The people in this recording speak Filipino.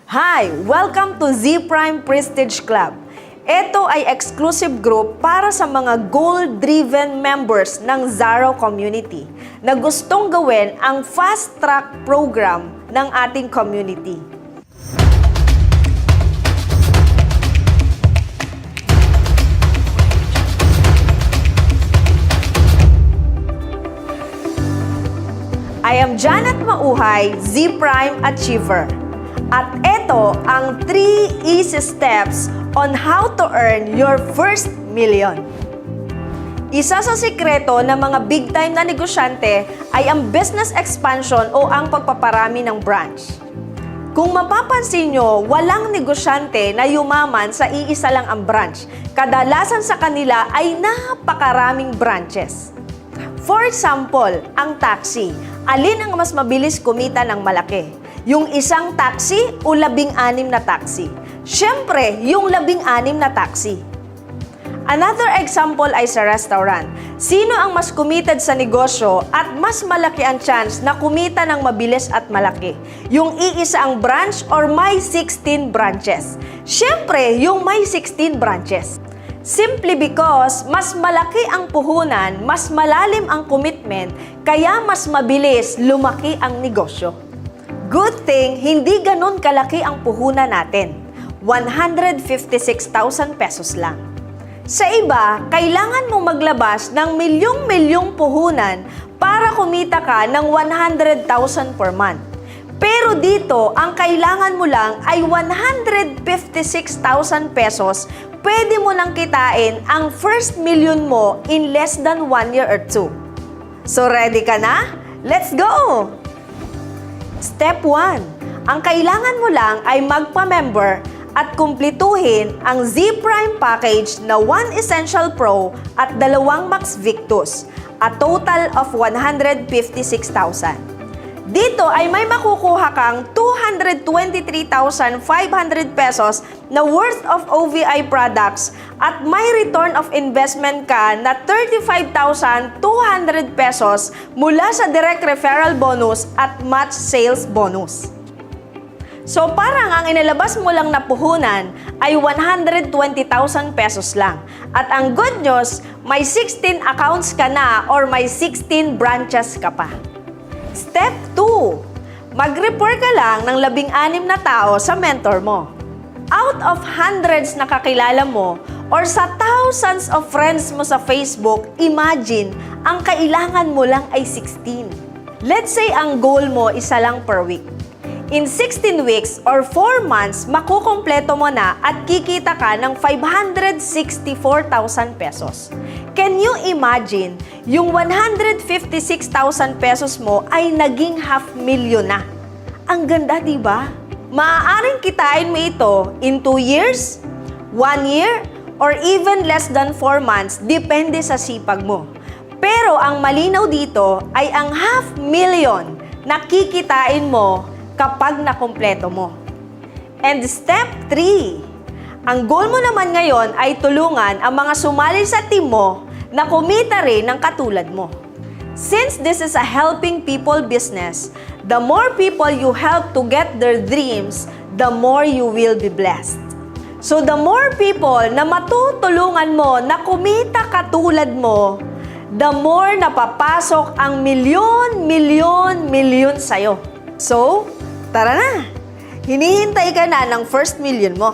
Hi! Welcome to Z Prime Prestige Club. Ito ay exclusive group para sa mga goal-driven members ng Zaro community na gustong gawin ang fast-track program ng ating community. I am Janet Mauhay, Z Prime Achiever. At ito ang 3 easy steps on how to earn your first million. Isa sa sikreto ng mga big-time na negosyante ay ang business expansion o ang pagpaparami ng branch. Kung mapapansin nyo, walang negosyante na yumaman sa iisa lang ang branch. Kadalasan sa kanila ay napakaraming branches. For example, ang taxi. Alin ang mas mabilis kumita ng malaki? Yung isang taxi o 16 na taxi? Siyempre, yung 16 na taxi. Another example ay sa restaurant. Sino ang mas committed sa negosyo at mas malaki ang chance na kumita ng mabilis at malaki? Yung iisa ang branch or may 16 branches? Siyempre, yung may 16 branches. Simply because mas malaki ang puhunan, mas malalim ang commitment, kaya mas mabilis lumaki ang negosyo. Good thing, hindi ganun kalaki ang puhunan natin. 156,000 pesos lang. Sa iba, kailangan mong maglabas ng milyong-milyong puhunan para kumita ka ng 100,000 per month. Pero dito, ang kailangan mo lang ay 156,000 pesos, pwede mo nang kitain ang first million mo in less than 1 year or 2. So ready ka na? Let's go! Step 1. Ang kailangan mo lang ay magpa-member at kumplituhin ang Z Prime package na 1 Essential Pro at 2 Max Victus, a total of 156,000. Dito ay may makukuha kang 223,500 pesos na worth of OVI products at may return of investment ka na 35,200 pesos mula sa direct referral bonus at match sales bonus. So parang ang inilabas mo lang na puhunan ay 120,000 pesos lang. At ang good news, may 16 accounts ka na or may 16 branches ka pa. Step 2. Mag-refer ka lang ng 16 na tao sa mentor mo. Out of hundreds na kakilala mo or sa thousands of friends mo sa Facebook, imagine, ang kailangan mo lang ay 16. Let's say ang goal mo isa lang per week. In 16 weeks or 4 months, makukumpleto mo na at kikita ka ng 564,000 pesos. Can you imagine, yung 156,000 pesos mo ay naging 500,000 na? Ang ganda, di ba? Maaaring kitain mo ito in 2 years, 1 year, or even less than 4 months, depende sa sipag mo. Pero ang malinaw dito ay ang 500,000 na kikitain mo kapag nakumpleto mo. And step 3. Ang goal mo naman ngayon ay tulungan ang mga sumali sa team mo na kumita rin ng katulad mo. Since this is a helping people business, the more people you help to get their dreams, the more you will be blessed. So the more people na matutulungan mo na kumita katulad mo, the more napapasok ang milyon sa'yo. So, tara na! Hinihintay ka na ng first million mo.